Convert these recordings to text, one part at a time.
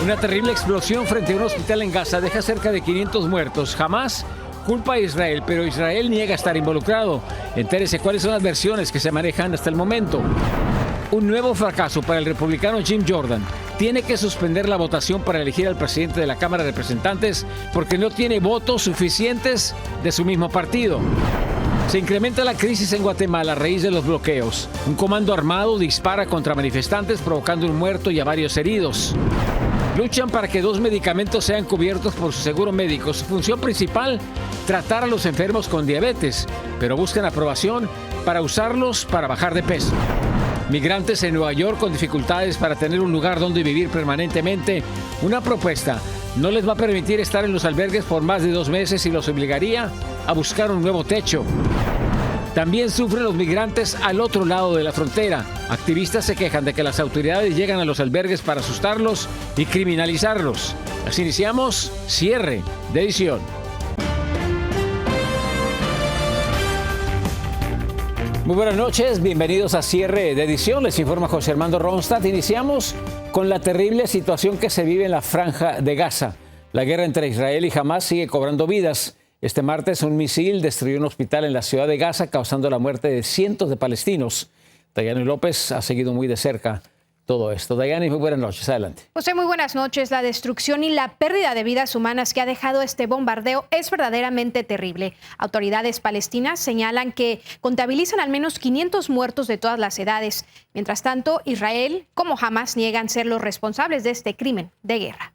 Una terrible explosión frente a un hospital en Gaza deja cerca de 500 muertos. Jamás culpa a Israel, pero Israel niega estar involucrado. Entérese cuáles son las versiones que se manejan hasta el momento. Un nuevo fracaso para el republicano Jim Jordan. Tiene que suspender la votación para elegir al presidente de la Cámara de Representantes porque no tiene votos suficientes de su mismo partido. Se incrementa la crisis en Guatemala a raíz de los bloqueos. Un comando armado dispara contra manifestantes provocando un muerto y a varios heridos. Luchan para que 2 medicamentos sean cubiertos por su seguro médico. Su función principal, tratar a los enfermos con diabetes, pero buscan aprobación para usarlos para bajar de peso. Migrantes en Nueva York con dificultades para tener un lugar donde vivir permanentemente. Una propuesta no les va a permitir estar en los albergues por más de 2 meses y los obligaría a buscar un nuevo techo. También sufren los migrantes al otro lado de la frontera. Activistas se quejan de que las autoridades llegan a los albergues para asustarlos y criminalizarlos. Así iniciamos cierre de edición. Muy buenas noches, bienvenidos a cierre de edición. Les informa José Armando Ronstadt. Iniciamos con la terrible situación que se vive en la Franja de Gaza. La guerra entre Israel y Hamás sigue cobrando vidas. Este martes un misil destruyó un hospital en la ciudad de Gaza, causando la muerte de cientos de palestinos. Dayani López ha seguido muy de cerca todo esto. Dayani, muy buenas noches. Adelante. José, muy buenas noches. La destrucción y la pérdida de vidas humanas que ha dejado este bombardeo es verdaderamente terrible. Autoridades palestinas señalan que contabilizan al menos 500 muertos de todas las edades. Mientras tanto, Israel, como Hamás, niegan ser los responsables de este crimen de guerra.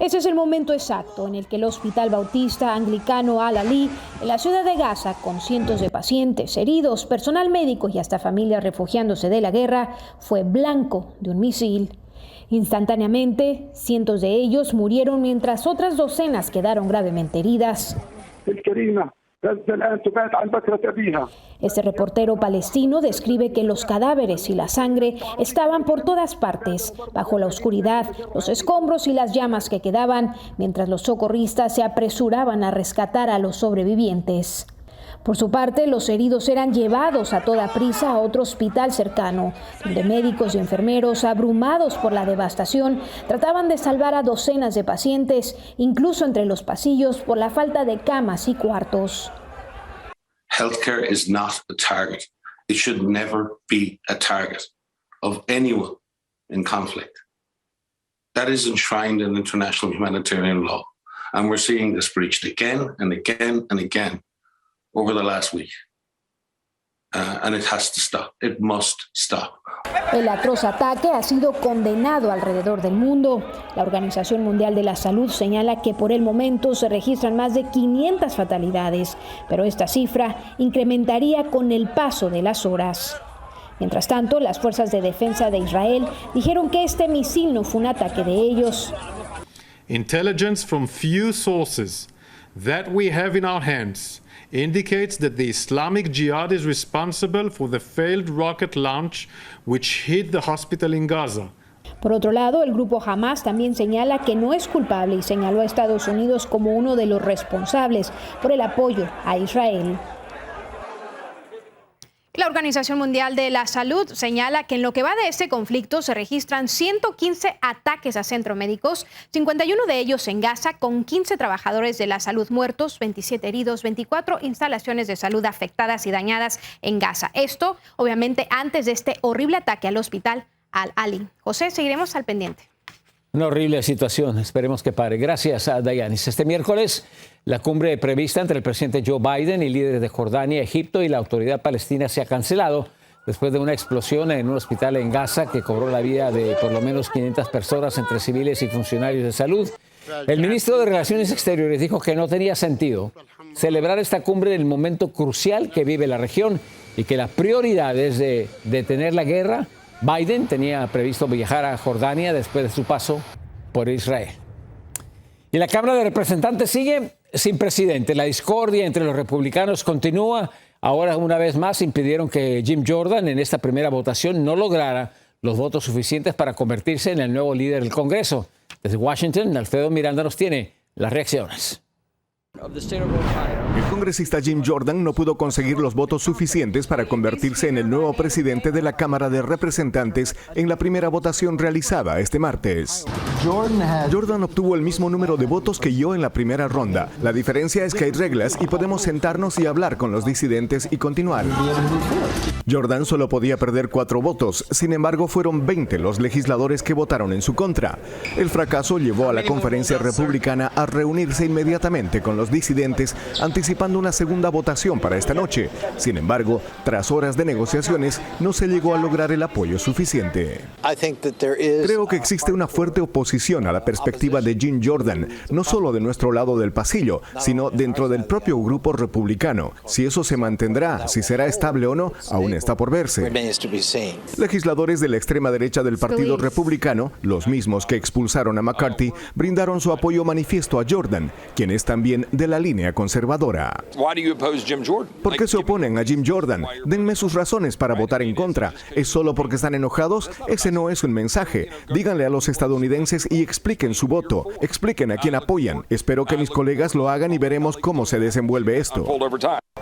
Ese es el momento exacto en el que el Hospital Bautista Anglicano Al-Ali, en la ciudad de Gaza, con cientos de pacientes, heridos, personal médico y hasta familias refugiándose de la guerra, fue blanco de un misil. Instantáneamente, cientos de ellos murieron mientras otras docenas quedaron gravemente heridas. Este reportero palestino describe que los cadáveres y la sangre estaban por todas partes, bajo la oscuridad, los escombros y las llamas que quedaban, mientras los socorristas se apresuraban a rescatar a los sobrevivientes. Por su parte, los heridos eran llevados a toda prisa a otro hospital cercano, donde médicos y enfermeros, abrumados por la devastación, trataban de salvar a docenas de pacientes, incluso entre los pasillos por la falta de camas y cuartos. Healthcare is not a target. It should never be a target of anyone in conflict. That is enshrined in international humanitarian law. And we're seeing this breached again and again and again over the last week. And it has to stop. It must stop. El atroz ataque ha sido condenado alrededor del mundo. La Organización Mundial de la Salud señala que por el momento se registran más de 500 fatalidades, pero esta cifra incrementaría con el paso de las horas. Mientras tanto, las fuerzas de defensa de Israel dijeron que este misil no fue un ataque de ellos. Intelligence from few sources that we have in our hands indicates that the Islamic Jihad is responsible for the failed rocket launch which hit the hospital in Gaza. Por otro lado, el grupo Hamás también señala que no es culpable y señaló a Estados Unidos como uno de los responsables por el apoyo a Israel. La Organización Mundial de la Salud señala que en lo que va de este conflicto se registran 115 ataques a centros médicos, 51 de ellos en Gaza, con 15 trabajadores de la salud muertos, 27 heridos, 24 instalaciones de salud afectadas y dañadas en Gaza. Esto, obviamente, antes de este horrible ataque al hospital Al-Ali. José, seguiremos al pendiente. Una horrible situación. Esperemos que pare. Gracias a Dayanis. Este miércoles, la cumbre prevista entre el presidente Joe Biden y líderes de Jordania, Egipto y la autoridad palestina se ha cancelado después de una explosión en un hospital en Gaza que cobró la vida de por lo menos 500 personas entre civiles y funcionarios de salud. El ministro de Relaciones Exteriores dijo que no tenía sentido celebrar esta cumbre en el momento crucial que vive la región y que la prioridad es de detener la guerra. Biden tenía previsto viajar a Jordania después de su paso por Israel. Y la Cámara de Representantes sigue sin presidente. La discordia entre los republicanos continúa. Ahora, una vez más, impidieron que Jim Jordan en esta primera votación no lograra los votos suficientes para convertirse en el nuevo líder del Congreso. Desde Washington, Alfredo Miranda nos tiene las reacciones. El congresista Jim Jordan no pudo conseguir los votos suficientes para convertirse en el nuevo presidente de la Cámara de Representantes en la primera votación realizada este martes. Jordan obtuvo el mismo número de votos que yo en la primera ronda. La diferencia es que hay reglas y podemos sentarnos y hablar con los disidentes y continuar. Jordan solo podía perder 4 votos, sin embargo fueron 20 los legisladores que votaron en su contra. El fracaso llevó a la conferencia republicana a reunirse inmediatamente con los disidentes, anticipando una segunda votación para esta noche. Sin embargo, tras horas de negociaciones, no se llegó a lograr el apoyo suficiente. Creo que existe una fuerte oposición a la perspectiva de Jim Jordan, no solo de nuestro lado del pasillo, sino dentro del propio grupo republicano. Si eso se mantendrá, si será estable o no, aún está por verse. Legisladores de la extrema derecha del Partido Republicano, los mismos que expulsaron a McCarthy, brindaron su apoyo manifiesto a Jordan, quien es también de la línea conservadora. ¿Por qué se oponen a Jim Jordan? Denme sus razones para votar en contra. ¿Es solo porque están enojados? Ese no es un mensaje. Díganle a los estadounidenses y expliquen su voto. Expliquen a quién apoyan. Espero que mis colegas lo hagan y veremos cómo se desenvuelve esto.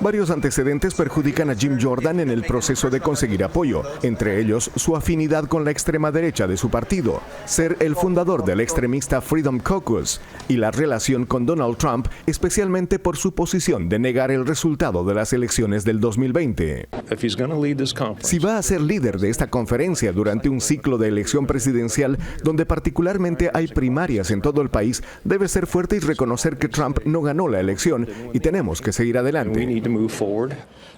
Varios antecedentes perjudican a Jim Jordan en el proceso de conseguir apoyo, entre ellos su afinidad con la extrema derecha de su partido, ser el fundador del extremista Freedom Caucus y la relación con Donald Trump, especialmente por su posición de negar el resultado de las elecciones del 2020. Si va a ser líder de esta conferencia durante un ciclo de elección presidencial donde particularmente hay primarias en todo el país, debe ser fuerte y reconocer que Trump no ganó la elección y tenemos que seguir adelante.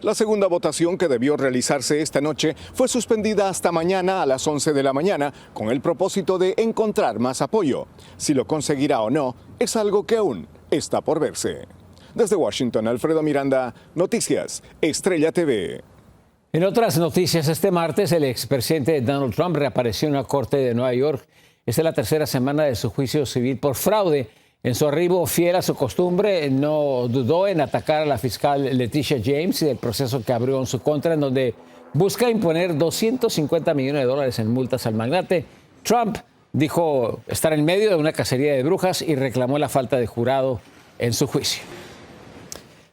La segunda votación, que debió realizarse esta noche, fue suspendida hasta mañana a las 11 de la mañana con el propósito de encontrar más apoyo. Si lo conseguirá o no, es algo que aún está por verse. Desde Washington, Alfredo Miranda, Noticias Estrella TV. En otras noticias, este martes el expresidente Donald Trump reapareció en una corte de Nueva York. Esta es la tercera semana de su juicio civil por fraude. En su arribo, fiel a su costumbre, no dudó en atacar a la fiscal Letitia James y del proceso que abrió en su contra, en donde busca imponer $250 millones en multas al magnate. Trump dijo estar en medio de una cacería de brujas y reclamó la falta de jurado en su juicio.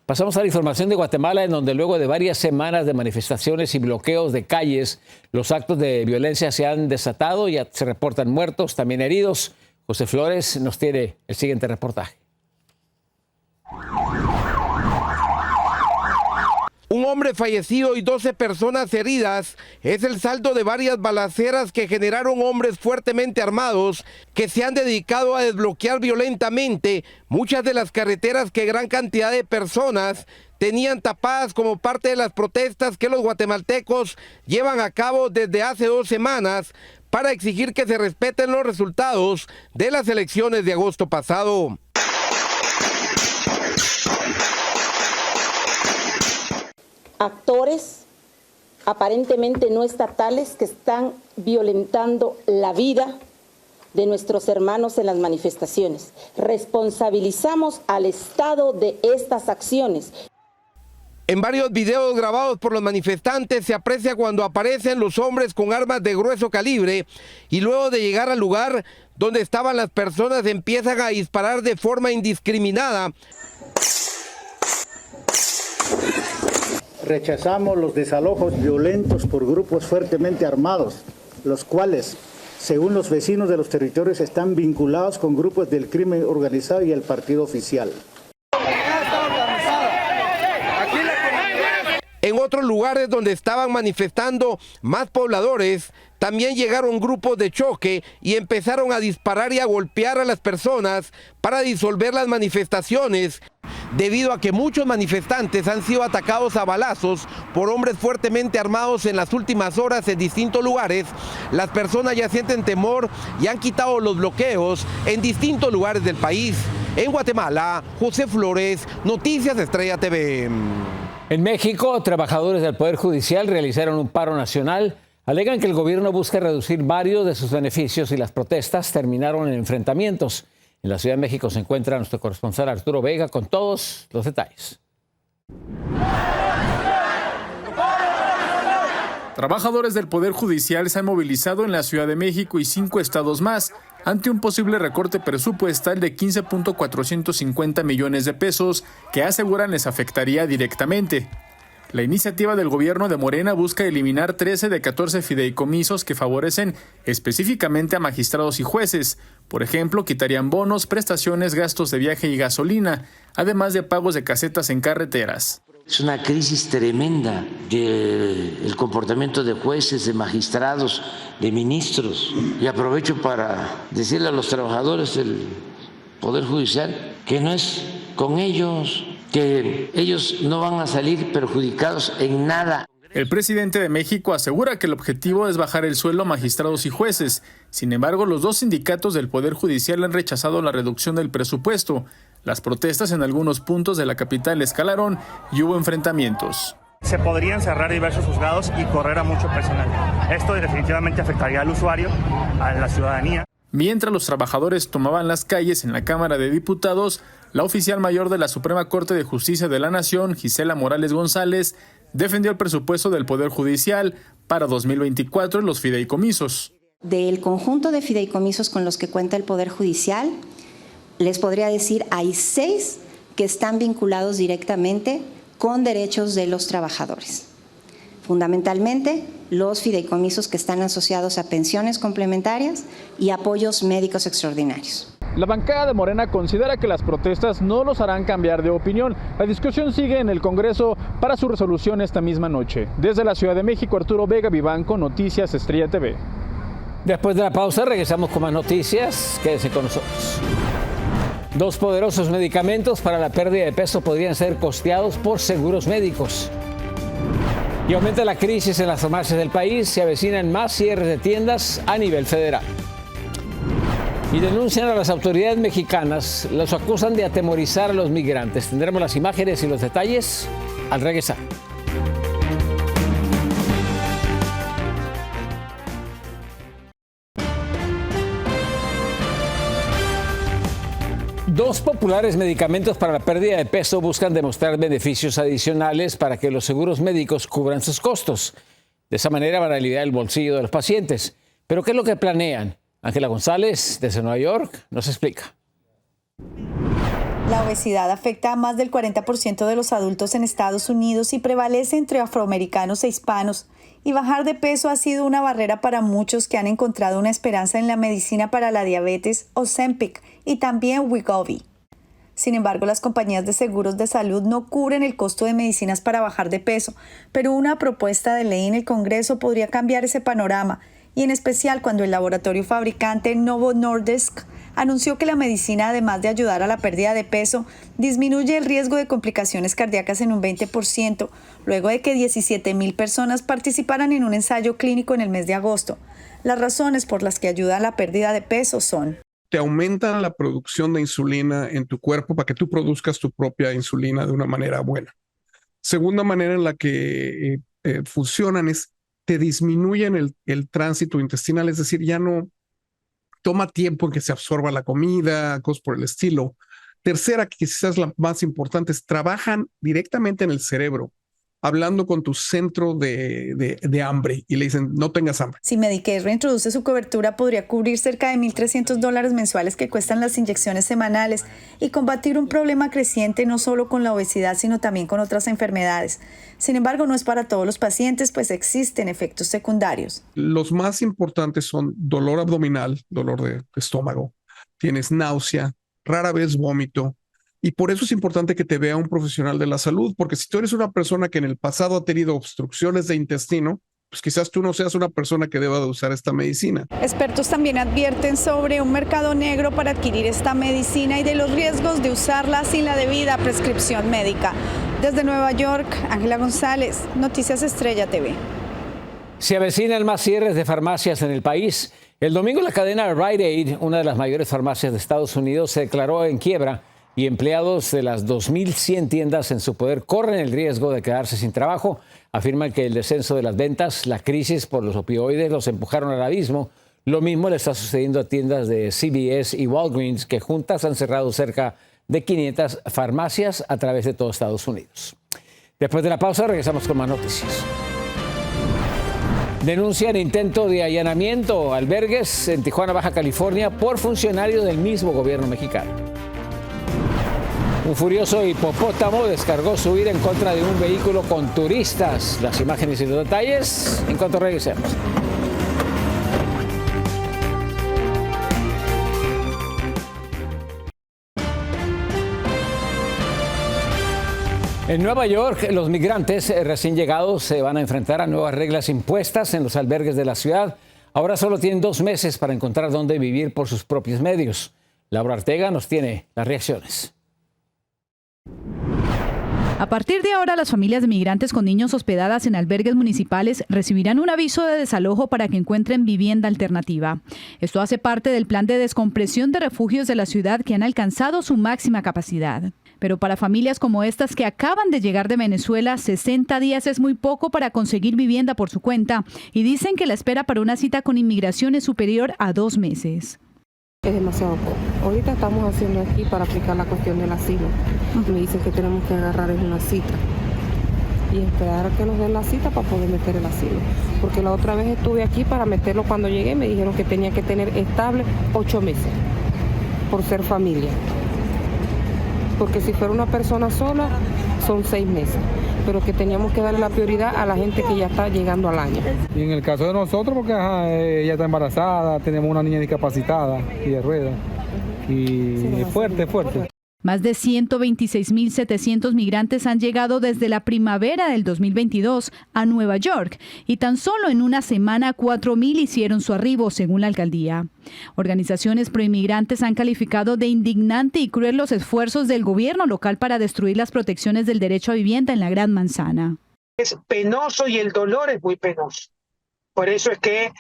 Pasamos a la información de Guatemala, en donde luego de varias semanas de manifestaciones y bloqueos de calles, los actos de violencia se han desatado, ya se reportan muertos, también heridos. José Flores nos tiene el siguiente reportaje. Un hombre fallecido y 12 personas heridas es el saldo de varias balaceras que generaron hombres fuertemente armados que se han dedicado a desbloquear violentamente muchas de las carreteras que gran cantidad de personas tenían tapadas como parte de las protestas que los guatemaltecos llevan a cabo desde hace 2 semanas para exigir que se respeten los resultados de las elecciones de agosto pasado. Actores aparentemente no estatales que están violentando la vida de nuestros hermanos en las manifestaciones. Responsabilizamos al Estado de estas acciones. En varios videos grabados por los manifestantes se aprecia cuando aparecen los hombres con armas de grueso calibre y luego de llegar al lugar donde estaban las personas empiezan a disparar de forma indiscriminada. Rechazamos los desalojos violentos por grupos fuertemente armados, los cuales, según los vecinos de los territorios, están vinculados con grupos del crimen organizado y el partido oficial. En otros lugares donde estaban manifestando más pobladores, también llegaron grupos de choque y empezaron a disparar y a golpear a las personas para disolver las manifestaciones, debido a que muchos manifestantes han sido atacados a balazos por hombres fuertemente armados en las últimas horas en distintos lugares. Las personas ya sienten temor y han quitado los bloqueos en distintos lugares del país. En Guatemala, José Flores, Noticias Estrella TV. En México, trabajadores del Poder Judicial realizaron un paro nacional. Alegan que el gobierno busca reducir varios de sus beneficios y las protestas terminaron en enfrentamientos. En la Ciudad de México se encuentra nuestro corresponsal Arturo Vega con todos los detalles. Trabajadores del Poder Judicial se han movilizado en la Ciudad de México y 5 estados más ante un posible recorte presupuestal de 15.450 millones de pesos que aseguran les afectaría directamente. La iniciativa del gobierno de Morena busca eliminar 13 de 14 fideicomisos que favorecen específicamente a magistrados y jueces. Por ejemplo, quitarían bonos, prestaciones, gastos de viaje y gasolina, además de pagos de casetas en carreteras. Es una crisis tremenda del comportamiento de jueces, de magistrados, de ministros. Y aprovecho para decirle a los trabajadores del Poder Judicial que no es con ellos, que ellos no van a salir perjudicados en nada. El presidente de México asegura que el objetivo es bajar el sueldo a magistrados y jueces. Sin embargo, los dos sindicatos del Poder Judicial han rechazado la reducción del presupuesto. Las protestas en algunos puntos de la capital escalaron y hubo enfrentamientos. Se podrían cerrar diversos juzgados y correr a mucho personal. Esto definitivamente afectaría al usuario, a la ciudadanía. Mientras los trabajadores tomaban las calles en la Cámara de Diputados, la oficial mayor de la Suprema Corte de Justicia de la Nación, Gisela Morales González, defendió el presupuesto del Poder Judicial para 2024 en los fideicomisos. Del conjunto de fideicomisos con los que cuenta el Poder Judicial, les podría decir, hay 6 que están vinculados directamente con derechos de los trabajadores. Fundamentalmente, los fideicomisos que están asociados a pensiones complementarias y apoyos médicos extraordinarios. La bancada de Morena considera que las protestas no los harán cambiar de opinión. La discusión sigue en el Congreso para su resolución esta misma noche. Desde la Ciudad de México, Arturo Vega Vivanco, Noticias Estrella TV. Después de la pausa regresamos con más noticias. Quédense con nosotros. 2 poderosos medicamentos para la pérdida de peso podrían ser costeados por seguros médicos. Y aumenta la crisis en las farmacias del país. Se avecinan más cierres de tiendas a nivel federal. Y denuncian a las autoridades mexicanas. Los acusan de atemorizar a los migrantes. Tendremos las imágenes y los detalles al regresar. Dos populares medicamentos para la pérdida de peso buscan demostrar beneficios adicionales para que los seguros médicos cubran sus costos. De esa manera van a aliviar el bolsillo de los pacientes. ¿Pero qué es lo que planean? Ángela González, desde Nueva York, nos explica. La obesidad afecta a más del 40% de los adultos en Estados Unidos y prevalece entre afroamericanos e hispanos. Y bajar de peso ha sido una barrera para muchos que han encontrado una esperanza en la medicina para la diabetes, Ozempic, y también Wegovy. Sin embargo, las compañías de seguros de salud no cubren el costo de medicinas para bajar de peso, pero una propuesta de ley en el Congreso podría cambiar ese panorama, y en especial cuando el laboratorio fabricante Novo Nordisk anunció que la medicina, además de ayudar a la pérdida de peso, disminuye el riesgo de complicaciones cardíacas en un 20%, luego de que 17,000 personas participaran en un ensayo clínico en el mes de agosto. Las razones por las que ayuda a la pérdida de peso son: te aumentan la producción de insulina en tu cuerpo para que tú produzcas tu propia insulina de una manera buena. Segunda manera en la que funcionan es te disminuyen el tránsito intestinal, es decir, ya no toma tiempo en que se absorba la comida, cosas por el estilo. Tercera, que quizás es la más importante, es trabajan directamente en el cerebro, hablando con tu centro de hambre y le dicen, no tengas hambre. Si Medicare reintroduce su cobertura, podría cubrir cerca de $1,300 mensuales que cuestan las inyecciones semanales y combatir un problema creciente no solo con la obesidad, sino también con otras enfermedades. Sin embargo, no es para todos los pacientes, pues existen efectos secundarios. Los más importantes son dolor abdominal, dolor de estómago, tienes náusea, rara vez vómito. Y por eso es importante que te vea un profesional de la salud, porque si tú eres una persona que en el pasado ha tenido obstrucciones de intestino, pues quizás tú no seas una persona que deba de usar esta medicina. Expertos también advierten sobre un mercado negro para adquirir esta medicina y de los riesgos de usarla sin la debida prescripción médica. Desde Nueva York, Ángela González, Noticias Estrella TV. Se avecinan más cierres de farmacias en el país. El domingo la cadena Rite Aid, una de las mayores farmacias de Estados Unidos, se declaró en quiebra y empleados de las 2,100 tiendas en su poder corren el riesgo de quedarse sin trabajo. Afirman que el descenso de las ventas, la crisis por los opioides los empujaron al abismo. Lo mismo le está sucediendo a tiendas de CVS y Walgreens, que juntas han cerrado cerca de 500 farmacias a través de todo Estados Unidos. Después de la pausa regresamos con más noticias. Denuncian intento de allanamiento a albergues en Tijuana, Baja California, por funcionarios del mismo gobierno mexicano. Un furioso hipopótamo descargó su ira en contra de un vehículo con turistas. Las imágenes y los detalles en cuanto regresemos. En Nueva York, los migrantes recién llegados se van a enfrentar a nuevas reglas impuestas en los albergues de la ciudad. Ahora solo tienen 2 meses para encontrar dónde vivir por sus propios medios. Laura Ortega nos tiene las reacciones. A partir de ahora, las familias de migrantes con niños hospedadas en albergues municipales recibirán un aviso de desalojo para que encuentren vivienda alternativa. Esto hace parte del plan de descompresión de refugios de la ciudad que han alcanzado su máxima capacidad. Pero para familias como estas que acaban de llegar de Venezuela, 60 días es muy poco para conseguir vivienda por su cuenta y dicen que la espera para una cita con inmigración es superior a 2 meses. Es demasiado poco. Ahorita estamos haciendo aquí para aplicar la cuestión del asilo. Me dicen que tenemos que agarrar una cita y esperar a que nos den la cita para poder meter el asilo. Porque la otra vez estuve aquí para meterlo cuando llegué, me dijeron que tenía que tener estable 8 meses por ser familia. Porque si fuera una persona sola, son 6 meses, pero que teníamos que darle la prioridad a la gente que ya está llegando al año. Y en el caso de nosotros, porque ella está embarazada, tenemos una niña discapacitada y de ruedas, y es fuerte. Más de 126.700 migrantes han llegado desde la primavera del 2022 a Nueva York y tan solo en una semana 4.000 hicieron su arribo, según la alcaldía. Organizaciones proinmigrantes han calificado de indignante y cruel los esfuerzos del gobierno local para destruir las protecciones del derecho a vivienda en la Gran Manzana. Es penoso y el dolor es muy penoso. Por eso es que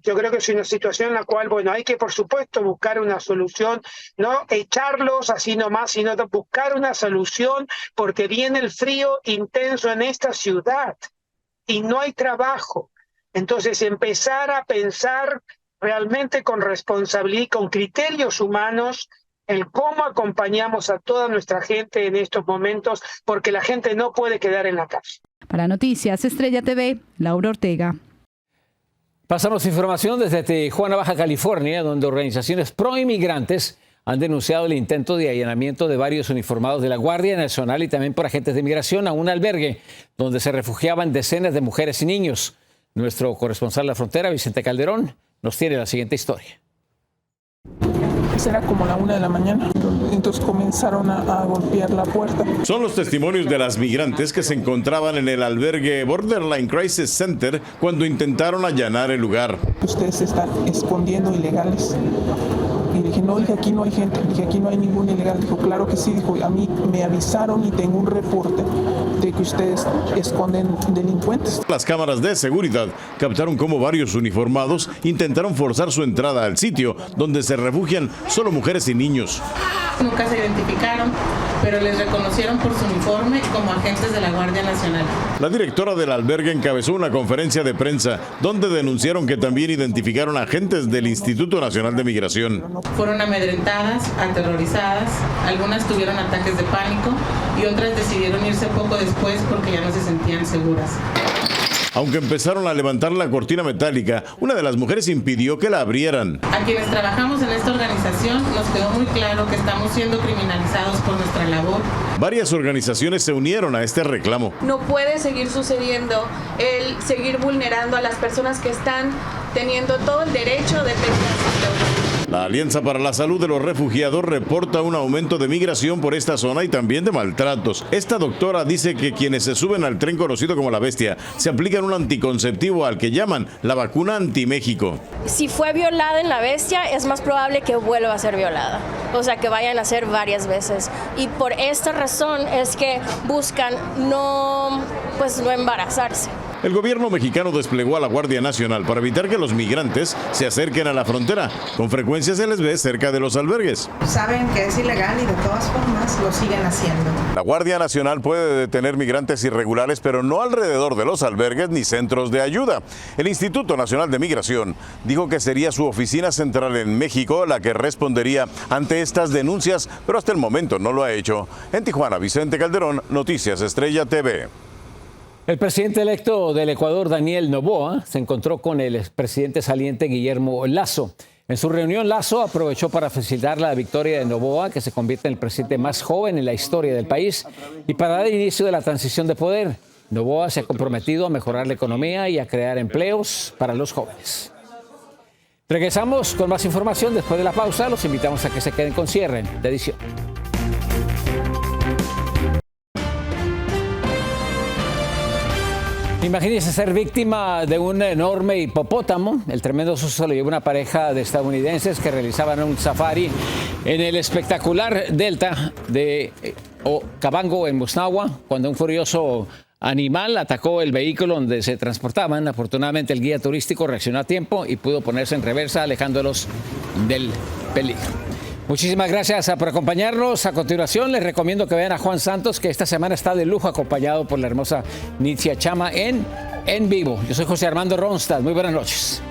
yo creo que es una situación en la cual, bueno, hay que, por supuesto, buscar una solución, no echarlos así nomás, sino buscar una solución, porque viene el frío intenso en esta ciudad y no hay trabajo. Entonces, empezar a pensar realmente con responsabilidad y con criterios humanos el cómo acompañamos a toda nuestra gente en estos momentos, porque la gente no puede quedar en la casa. Para Noticias Estrella TV, Laura Ortega. Pasamos información desde Tijuana, Baja California, donde organizaciones pro-inmigrantes han denunciado el intento de allanamiento de varios uniformados de la Guardia Nacional y también por agentes de migración a un albergue donde se refugiaban decenas de mujeres y niños. Nuestro corresponsal de la frontera, Vicente Calderón, nos tiene la siguiente historia. Era como la 1 de la mañana, entonces comenzaron a golpear la puerta. Son los testimonios de las migrantes que se encontraban en el albergue Borderline Crisis Center cuando intentaron allanar el lugar. Ustedes se están escondiendo ilegales. Y dije, no, dije, aquí no hay gente, dije, aquí no hay ningún ilegal. Dijo, claro que sí, dijo, a mí me avisaron y tengo un reporte de que ustedes esconden delincuentes. Las cámaras de seguridad captaron cómo varios uniformados intentaron forzar su entrada al sitio donde se refugian solo mujeres y niños. Nunca se identificaron, pero les reconocieron por su uniforme como agentes de la Guardia Nacional. La directora del albergue encabezó una conferencia de prensa donde denunciaron que también identificaron agentes del Instituto Nacional de Migración. Fueron amedrentadas, aterrorizadas, algunas tuvieron ataques de pánico y otras decidieron irse poco después porque ya no se sentían seguras. Aunque empezaron a levantar la cortina metálica, una de las mujeres impidió que la abrieran. A quienes trabajamos en esta organización nos quedó muy claro que estamos siendo criminalizados por nuestra labor. Varias organizaciones se unieron a este reclamo. No puede seguir sucediendo el seguir vulnerando a las personas que están teniendo todo el derecho de pedir. La Alianza para la Salud de los Refugiados reporta un aumento de migración por esta zona y también de maltratos. Esta doctora dice que quienes se suben al tren conocido como La Bestia se aplican un anticonceptivo al que llaman la vacuna anti-México. Si fue violada en La Bestia, es más probable que vuelva a ser violada. O sea, que vayan a ser varias veces. Y por esta razón es que buscan no embarazarse. El gobierno mexicano desplegó a la Guardia Nacional para evitar que los migrantes se acerquen a la frontera. Con frecuencia se les ve cerca de los albergues. Saben que es ilegal y de todas formas lo siguen haciendo. La Guardia Nacional puede detener migrantes irregulares, pero no alrededor de los albergues ni centros de ayuda. El Instituto Nacional de Migración dijo que sería su oficina central en México la que respondería ante estas denuncias, pero hasta el momento no lo ha hecho. En Tijuana, Vicente Calderón, Noticias Estrella TV. El presidente electo del Ecuador, Daniel Noboa, se encontró con el expresidente saliente Guillermo Lasso. En su reunión, Lasso aprovechó para felicitar la victoria de Noboa, que se convierte en el presidente más joven en la historia del país, y para dar inicio de la transición de poder. Noboa se ha comprometido a mejorar la economía y a crear empleos para los jóvenes. Regresamos con más información después de la pausa. Los invitamos a que se queden con cierre de edición. Imagínese ser víctima de un enorme hipopótamo. El tremendo susto lo llevó una pareja de estadounidenses que realizaban un safari en el espectacular delta de Okavango, en Moznagua, cuando un furioso animal atacó el vehículo donde se transportaban. Afortunadamente, el guía turístico reaccionó a tiempo y pudo ponerse en reversa, alejándolos del peligro. Muchísimas gracias por acompañarnos. A continuación, les recomiendo que vean a Juan Santos, que esta semana está de lujo acompañado por la hermosa Nitzia Chama en vivo. Yo soy José Armando Ronstadt. Muy buenas noches.